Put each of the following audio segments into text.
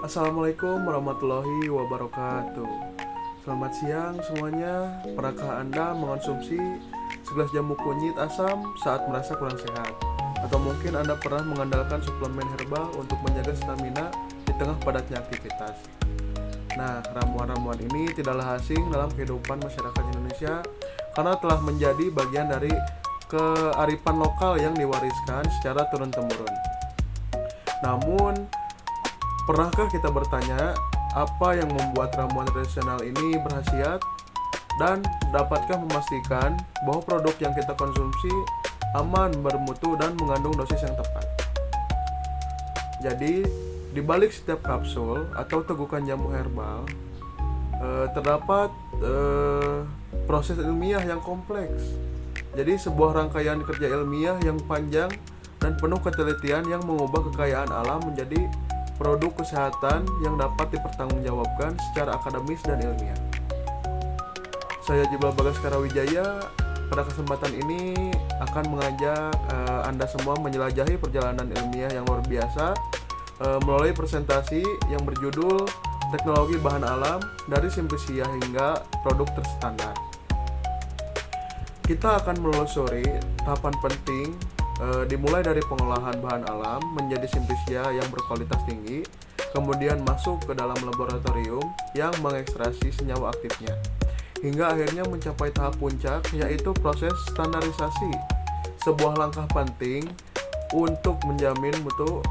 Assalamualaikum warahmatullahi wabarakatuh. Selamat siang semuanya. Pernahkah Anda mengonsumsi segelas jamu kunyit asam saat merasa kurang sehat? Atau mungkin Anda pernah mengandalkan suplemen herbal untuk menjaga stamina di tengah padatnya aktivitas? Nah, ramuan-ramuan ini tidaklah asing dalam kehidupan masyarakat Indonesia karena telah menjadi bagian dari kearifan lokal yang diwariskan secara turun-temurun. Namun, pernahkah kita bertanya apa yang membuat ramuan tradisional ini berkhasiat dan dapatkah memastikan bahwa produk yang kita konsumsi aman, bermutu, dan mengandung dosis yang tepat? Jadi, di balik setiap kapsul atau tegukan jamu herbal terdapat proses ilmiah yang kompleks. Jadi, sebuah rangkaian kerja ilmiah yang panjang dan penuh ketelitian yang mengubah kekayaan alam menjadi produk kesehatan yang dapat dipertanggungjawabkan secara akademis dan ilmiah. Saya Jibril Bagaskara Wijaya. Pada kesempatan ini akan mengajak Anda semua menjelajahi perjalanan ilmiah yang luar biasa melalui presentasi yang berjudul Teknologi Bahan Alam dari Simplisia hingga Produk Terstandar. Kita akan menelusuri tahapan penting dimulai dari pengolahan bahan alam menjadi simplisia yang berkualitas tinggi, kemudian masuk ke dalam laboratorium yang mengekstraksi senyawa aktifnya, hingga akhirnya mencapai tahap puncak, yaitu proses standarisasi, sebuah langkah penting untuk menjamin mutu,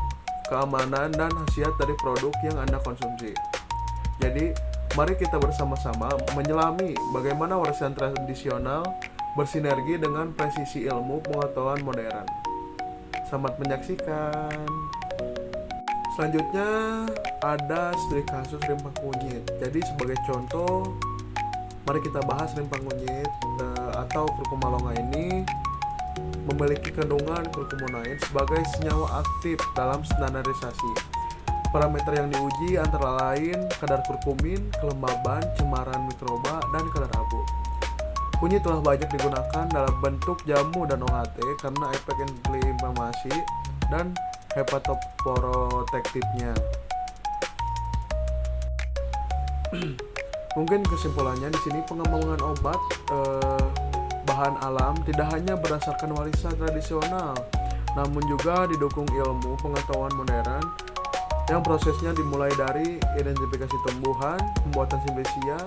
keamanan, dan khasiat dari produk yang Anda konsumsi. Jadi, mari kita bersama-sama menyelami bagaimana warisan tradisional bersinergi dengan presisi ilmu pengetahuan modern. Selamat menyaksikan. Selanjutnya ada studi kasus rimpang kunyit. Jadi sebagai contoh, mari kita bahas rimpang kunyit atau kurkumalonga ini memiliki kandungan kurkumonain sebagai senyawa aktif dalam standarisasi. Parameter yang diuji antara lain kadar kurkumin, kelembaban, cemaran mikroba, dan kadar abu. Kunyit telah banyak digunakan dalam bentuk jamu dan OHT karena efek inflamasi dan hepatoprotektifnya. Mungkin kesimpulannya di sini pengembangan obat bahan alam tidak hanya berdasarkan warisan tradisional, namun juga didukung ilmu pengetahuan modern yang prosesnya dimulai dari identifikasi tumbuhan, pembuatan simplisia,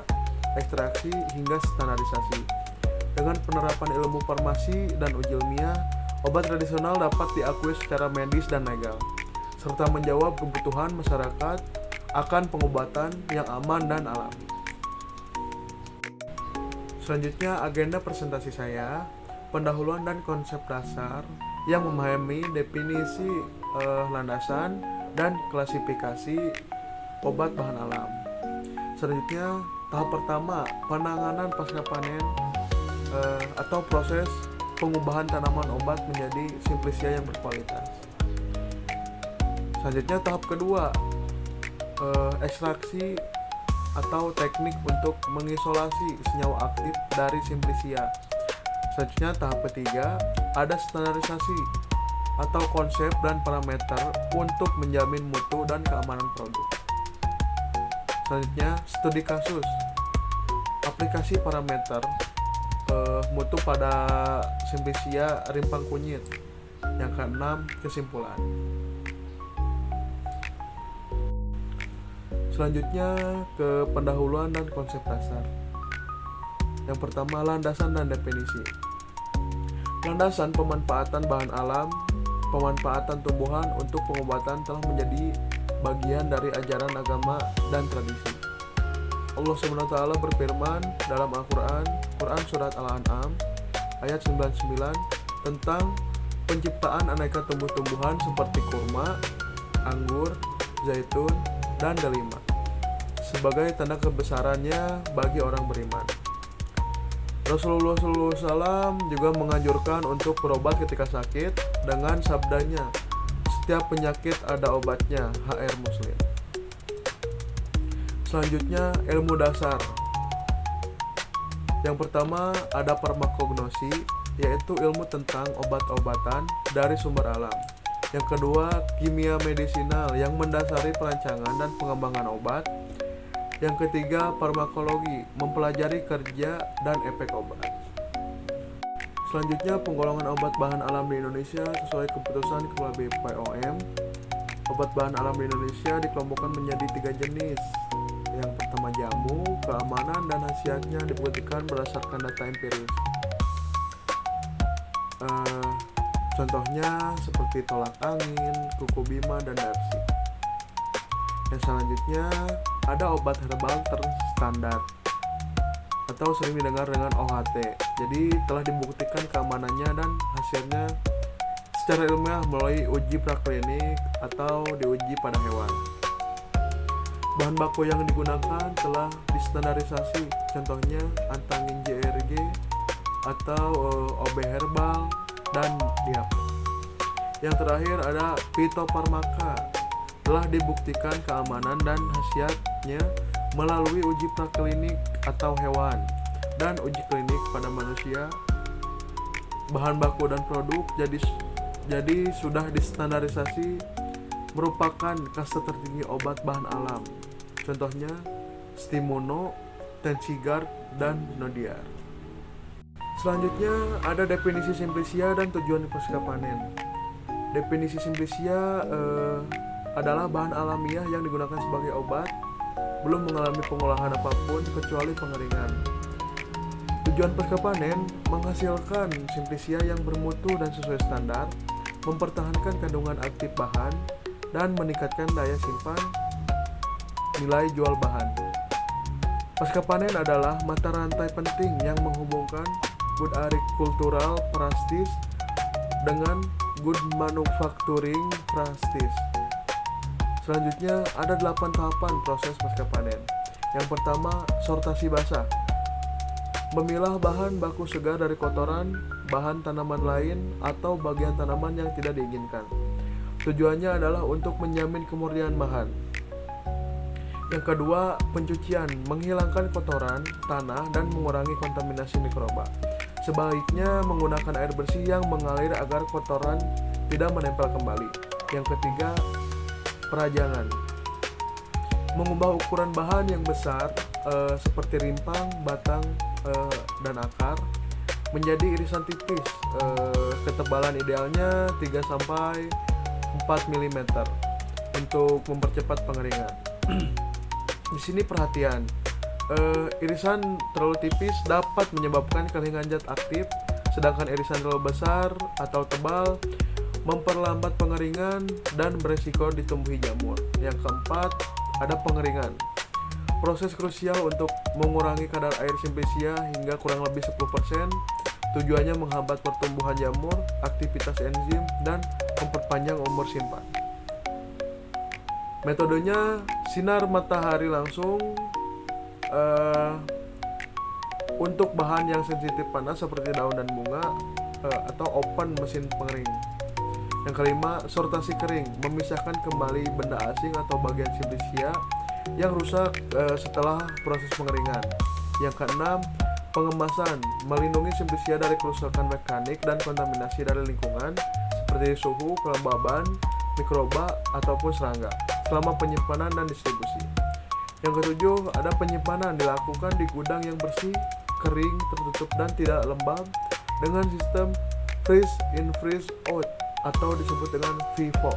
ekstraksi, hingga standarisasi. Dengan penerapan ilmu farmasi dan uji ilmiah, obat tradisional dapat diakui secara medis dan legal, serta menjawab kebutuhan masyarakat akan pengobatan yang aman dan alami. Selanjutnya, agenda presentasi saya, pendahuluan dan konsep dasar yang memahami definisi landasan dan klasifikasi obat bahan alam. Selanjutnya, tahap pertama, penanganan pasca panen atau proses pengubahan tanaman obat menjadi simplisia yang berkualitas. Selanjutnya, tahap kedua, ekstraksi atau teknik untuk mengisolasi senyawa aktif dari simplisia. Selanjutnya, tahap ketiga, ada standarisasi atau konsep dan parameter untuk menjamin mutu dan keamanan produk. Selanjutnya, studi kasus, aplikasi parameter mutu pada simplisia rimpang kunyit. Yang keenam, kesimpulan. Selanjutnya ke pendahuluan dan konsep dasar. Yang pertama, landasan dan definisi. Landasan pemanfaatan bahan alam, pemanfaatan tumbuhan untuk pengobatan telah menjadi bagian dari ajaran agama dan tradisi. Allah SWT berfirman dalam Al-Quran, Quran Surat Al-An'am ayat 99 tentang penciptaan aneka tumbuh-tumbuhan seperti kurma, anggur, zaitun, dan delima sebagai tanda kebesarannya bagi orang beriman. Rasulullah SAW juga menganjurkan untuk berobat ketika sakit dengan sabdanya, setiap penyakit ada obatnya, HR Muslim. Selanjutnya, ilmu dasar. Yang pertama ada farmakognosi, yaitu ilmu tentang obat-obatan dari sumber alam. Yang kedua, kimia medisinal yang mendasari perancangan dan pengembangan obat. Yang ketiga, farmakologi, mempelajari kerja dan efek obat. Selanjutnya, penggolongan obat bahan alam di Indonesia sesuai keputusan Ketua BPOM. Obat bahan alam di Indonesia dikelompokkan menjadi 3 jenis. Yang pertama, jamu, keamanan dan khasiatnya dibuktikan berdasarkan data empiris. Contohnya seperti tolak angin, kuku bima, dan darsi. Yang selanjutnya ada obat herbal terstandar atau sering didengar dengan OHT. Jadi telah dibuktikan keamanannya dan hasilnya secara ilmiah melalui uji praklinik atau diuji pada hewan. Bahan baku yang digunakan telah distandarisasi, contohnya antangin JRG atau OB herbal dan diap. Yang terakhir ada fitofarmaka, telah dibuktikan keamanan dan khasiatnya melalui uji praklinik atau hewan dan uji klinik pada manusia. Bahan baku dan produk jadi sudah distandarisasi merupakan kasta tertinggi obat bahan alam. Contohnya Stimuno, Tensigard, dan Nodiar. Selanjutnya ada definisi simplicia dan tujuan pasca panen. Definisi simplicia adalah bahan alamiah yang digunakan sebagai obat, belum mengalami pengolahan apapun kecuali pengeringan. Tujuan pasca panen menghasilkan simplicia yang bermutu dan sesuai standar, mempertahankan kandungan aktif bahan, dan meningkatkan daya simpan nilai jual bahan. Pasca panen adalah mata rantai penting yang menghubungkan good agricultural practice dengan good manufacturing practice. Selanjutnya ada 8 tahapan proses pasca panen. Yang pertama, sortasi basah. Memilah bahan baku segar dari kotoran, bahan tanaman lain, atau bagian tanaman yang tidak diinginkan. Tujuannya adalah untuk menjamin kemurnian bahan. Yang kedua, pencucian, menghilangkan kotoran, tanah, dan mengurangi kontaminasi mikroba. Sebaiknya menggunakan air bersih yang mengalir agar kotoran tidak menempel kembali. Yang ketiga, perajangan. Mengubah ukuran bahan yang besar seperti rimpang, batang, dan akar menjadi irisan tipis. Ketebalan idealnya 3-4 mm untuk mempercepat pengeringan. Di sini perhatian, irisan terlalu tipis dapat menyebabkan keringan zat aktif, sedangkan irisan terlalu besar atau tebal memperlambat pengeringan dan beresiko ditumbuhi jamur. Yang keempat, ada pengeringan. Proses krusial untuk mengurangi kadar air simplicia hingga kurang lebih 10%. Tujuannya menghambat pertumbuhan jamur, aktivitas enzim, dan memperpanjang umur simpan. Metodenya sinar matahari langsung untuk bahan yang sensitif panas seperti daun dan bunga, atau open mesin pengering. Yang kelima, sortasi kering, memisahkan kembali benda asing atau bagian simplicia yang rusak setelah proses pengeringan. Yang keenam, pengemasan, melindungi simplicia dari kerusakan mekanik dan kontaminasi dari lingkungan seperti suhu, kelembaban, mikroba, ataupun serangga selama penyimpanan dan distribusi. Yang ketujuh, ada penyimpanan dilakukan di gudang yang bersih, kering, tertutup, dan tidak lembab dengan sistem freeze in freeze out atau disebut dengan FIFO.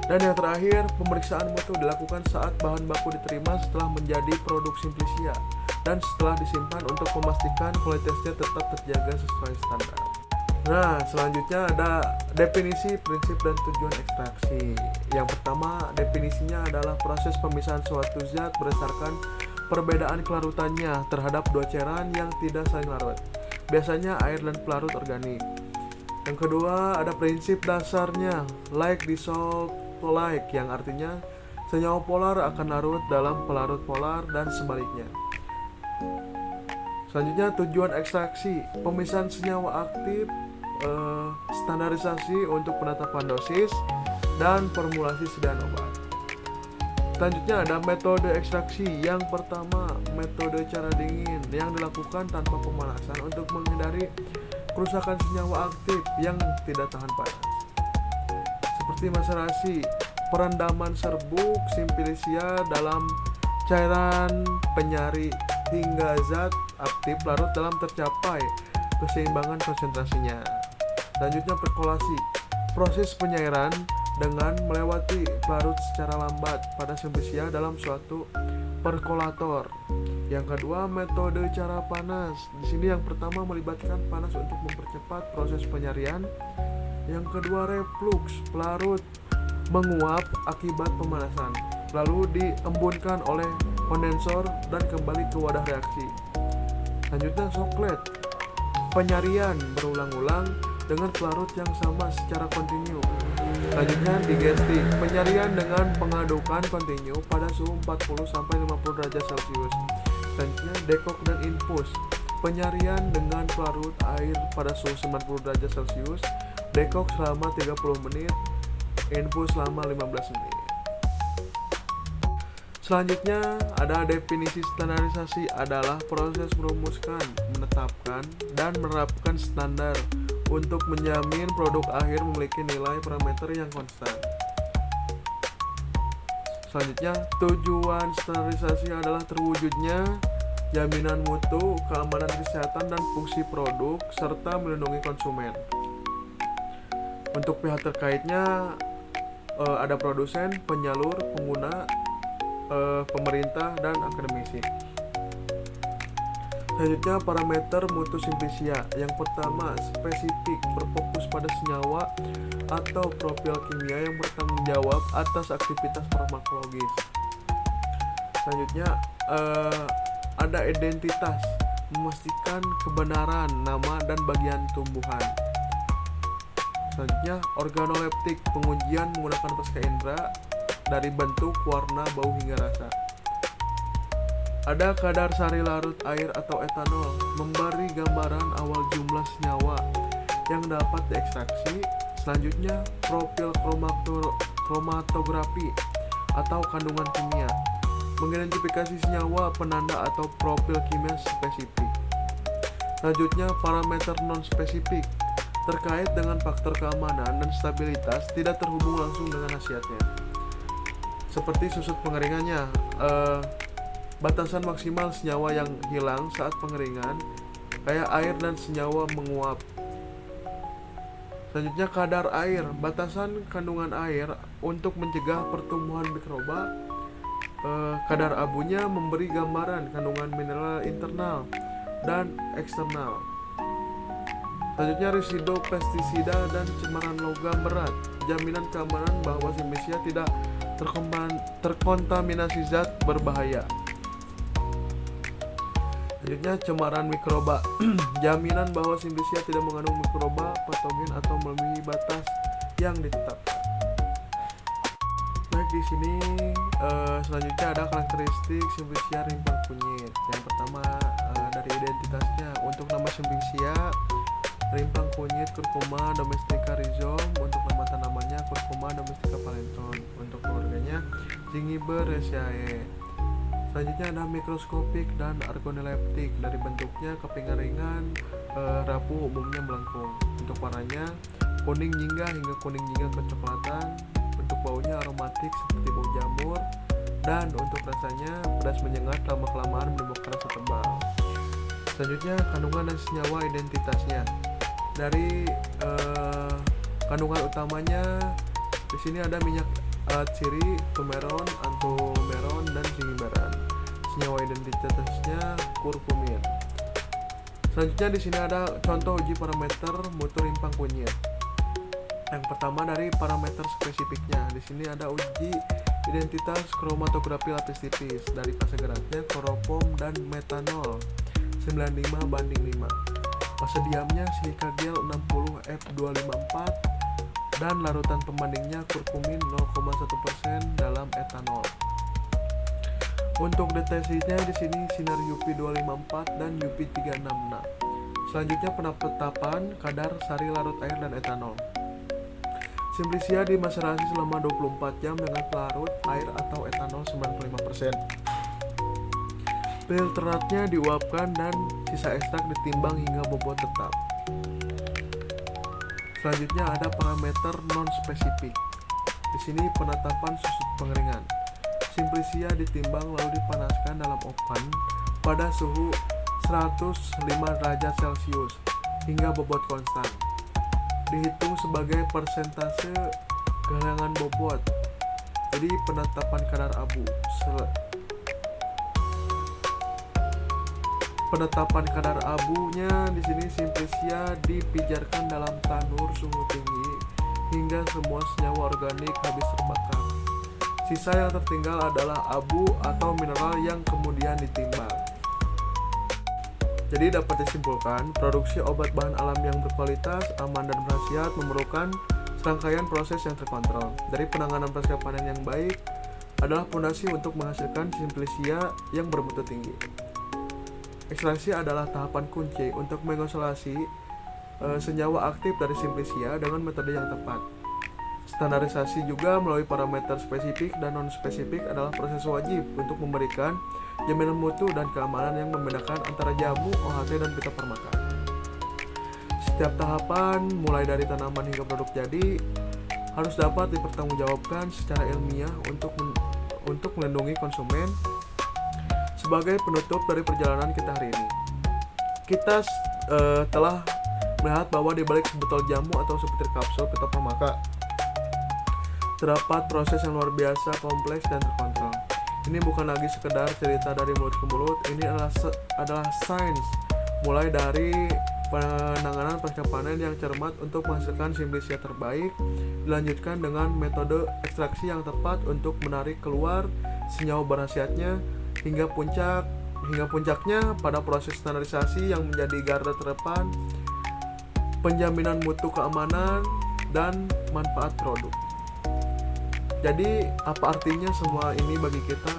Dan yang terakhir, pemeriksaan mutu dilakukan saat bahan baku diterima setelah menjadi produk simplicia dan setelah disimpan untuk memastikan kualitasnya tetap terjaga sesuai standar. Nah, selanjutnya ada definisi, prinsip, dan tujuan ekstraksi. Yang pertama, definisinya adalah proses pemisahan suatu zat berdasarkan perbedaan kelarutannya terhadap dua cairan yang tidak saling larut, biasanya air dan pelarut organik. Yang kedua, ada prinsip dasarnya, like dissolve like, yang artinya senyawa polar akan larut dalam pelarut polar dan sebaliknya. Selanjutnya, tujuan ekstraksi, pemisahan senyawa aktif, standarisasi untuk penetapan dosis, dan formulasi sediaan obat. Selanjutnya ada metode ekstraksi. Yang pertama, metode cara dingin yang dilakukan tanpa pemanasan untuk menghindari kerusakan senyawa aktif yang tidak tahan panas. seperti maserasi, perendaman serbuk Simplicia dalam cairan penyari, hingga zat aktif larut dalam tercapai keseimbangan konsentrasinya. Selanjutnya perkolasi, proses penyairan dengan melewati pelarut secara lambat pada Simplicia dalam suatu perkolator. Yang kedua, metode cara panas. Di sini yang pertama melibatkan panas untuk mempercepat proses penyarian. Yang kedua, reflux, pelarut menguap akibat pemanasan, lalu diembunkan oleh kondensor dan kembali ke wadah reaksi. Selanjutnya, soklet, penyarian berulang-ulang dengan pelarut yang sama secara kontinu. Selanjutnya, digesti, penyarian dengan pengadukan kontinu pada suhu 40-50 derajat Celcius. Selanjutnya, dekok dan infus, penyarian dengan pelarut air pada suhu 90 derajat Celcius, dekok selama 30 menit, infus selama 15 menit. Selanjutnya, ada definisi standarisasi, adalah proses merumuskan, menetapkan, dan menerapkan standar untuk menjamin produk akhir memiliki nilai parameter yang konstan. Selanjutnya, tujuan standarisasi adalah terwujudnya jaminan mutu, keamanan kesehatan, dan fungsi produk, serta melindungi konsumen. Untuk pihak terkaitnya ada produsen, penyalur, pengguna, pemerintah, dan akademisi. Selanjutnya, parameter mutu Simplicia. Yang pertama, spesifik, berfokus pada senyawa atau profil kimia yang bertanggung jawab atas aktivitas farmakologis. Selanjutnya, ada identitas, memastikan kebenaran nama dan bagian tumbuhan. Selanjutnya, organoleptik, pengujian menggunakan pasca indera dari bentuk, warna, bau, hingga rasa. Ada kadar sari larut air atau etanol, memberi gambaran awal jumlah senyawa yang dapat diekstraksi. Selanjutnya, profil kromatografi atau kandungan kimia, mengidentifikasi senyawa penanda atau profil kimia spesifik. Selanjutnya, parameter non-spesifik, terkait dengan faktor keamanan dan stabilitas, tidak terhubung langsung dengan khasiatnya. Seperti susut pengeringannya, batasan maksimal senyawa yang hilang saat pengeringan, kayak air dan senyawa menguap. Selanjutnya, kadar air, batasan kandungan air untuk mencegah pertumbuhan mikroba. Kadar abunya memberi gambaran kandungan mineral internal dan eksternal. Selanjutnya, residu pestisida dan cemaran logam berat, jaminan keamanan bahwa Simplicia tidak terkontaminasi zat berbahaya. Selanjutnya, cemaran mikroba, jaminan bahwa Simplicia tidak mengandung mikroba patogen atau melebihi batas yang ditetapkan. Baik, di sini selanjutnya ada karakteristik Simplicia rimpang kunyit. Yang pertama, dari identitasnya. Untuk nama Simplicia, rimpang kunyit Curcuma domestica rhizome. Untuk nama tanamannya Curcuma domestica palenton. Untuk keluarganya Zingiberraceae. Selanjutnya ada mikroskopik dan organoleptik. Dari bentuknya kepingan ringan, rapuh, umumnya melengkung. Untuk warnanya kuning jingga hingga kuning jingga kecoklatan. Untuk baunya aromatik seperti bau jamur. Dan untuk rasanya pedas menyengat, lama-kelamaan menimbulkan rasa tebal. Selanjutnya, kandungan dan senyawa identitasnya. Dari kandungan utamanya di sini ada minyak ciri, fumeron, antumeron, dan zingiberan. Senyawa identitasnya kurkumin. Selanjutnya di sini ada contoh uji parameter mutu rimpang kunyit. Yang pertama dari parameter spesifiknya. Di sini ada uji identitas kromatografi lapis tipis. Dari fase geraknya kloropom dan metanol 95:5. Fase diamnya silika gel 60F254 dan larutan pembandingnya kurkumin 0,1% dalam etanol. Untuk deteksinya di sini sinar UV 254 dan UV 366. Selanjutnya, penetapan kadar sari larut air dan etanol. Simplicia dimaserasi selama 24 jam dengan pelarut air atau etanol 95%. Filtratnya diuapkan dan sisa ekstrak ditimbang hingga bobot tetap. Selanjutnya ada parameter non-spesifik. Di sini penetapan susut pengeringan. Simplicia ditimbang lalu dipanaskan dalam oven pada suhu 105 derajat Celcius hingga bobot konstan. Dihitung sebagai persentase kehilangan bobot. Jadi penetapan kadar abu. Penetapan kadar abunya di sini Simplicia dipijarkan dalam tanur suhu tinggi hingga semua senyawa organik habis terbakar. Sisa yang tertinggal adalah abu atau mineral yang kemudian ditimbang. Jadi dapat disimpulkan, produksi obat bahan alam yang berkualitas, aman dan berkhasiat memerlukan serangkaian proses yang terkontrol. Dari penanganan pasca panen yang baik adalah fondasi untuk menghasilkan Simplicia yang bermutu tinggi. Ekstraksi adalah tahapan kunci untuk mengisolasi senyawa aktif dari Simplicia dengan metode yang tepat. Standarisasi juga melalui parameter spesifik dan non-spesifik adalah proses wajib untuk memberikan jaminan mutu dan keamanan yang membedakan antara jamu, OHT, dan pita permaka. Setiap tahapan, mulai dari tanaman hingga produk jadi, harus dapat dipertanggungjawabkan secara ilmiah untuk melindungi konsumen. Sebagai penutup dari perjalanan kita hari ini, kita telah melihat bahwa di balik sebotol jamu atau sebutir kapsul pita permaka terdapat proses yang luar biasa, kompleks, dan terkontrol. Ini bukan lagi sekedar cerita dari mulut ke mulut, ini adalah sains, mulai dari penanganan pasca panen yang cermat untuk menghasilkan Simplicia terbaik, dilanjutkan dengan metode ekstraksi yang tepat untuk menarik keluar senyawa berkhasiatnya, hingga puncaknya pada proses standarisasi yang menjadi garda terdepan, penjaminan mutu, keamanan, dan manfaat produk. Jadi apa artinya semua ini bagi kita?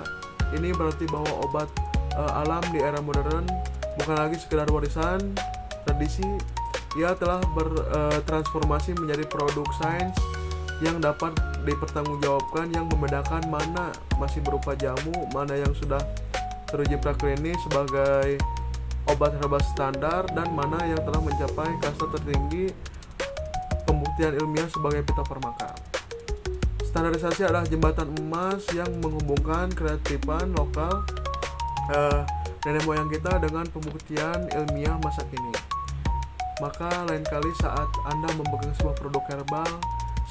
Ini berarti bahwa obat alam di era modern bukan lagi sekedar warisan tradisi, ia telah bertransformasi menjadi produk sains yang dapat dipertanggungjawabkan, yang membedakan mana masih berupa jamu, mana yang sudah teruji praklinis sebagai obat herbal standar, dan mana yang telah mencapai kasta tertinggi pembuktian ilmiah sebagai pita permaka. Standarisasi adalah jembatan emas yang menghubungkan kreatifan lokal nenek moyang kita dengan pembuktian ilmiah masa kini. Maka lain kali saat Anda memegang sebuah produk herbal,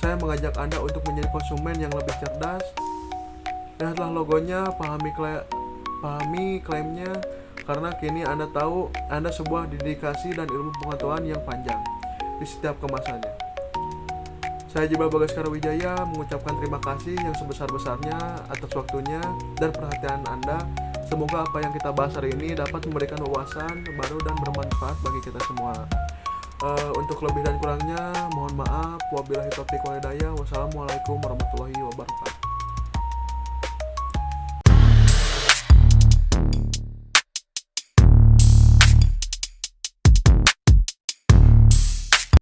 saya mengajak Anda untuk menjadi konsumen yang lebih cerdas. Lihatlah logonya, pahami klaimnya, karena kini Anda tahu Anda sebuah dedikasi dan ilmu pengetahuan yang panjang di setiap kemasannya. Saya Jibril Bagaskara Wijaya mengucapkan terima kasih yang sebesar-besarnya atas waktunya dan perhatian Anda. Semoga apa yang kita bahas hari ini dapat memberikan wawasan baru dan bermanfaat bagi kita semua. Untuk lebih dan kurangnya mohon maaf. Wabillahi taufiq wal hidayah. Wassalamualaikum warahmatullahi wabarakatuh.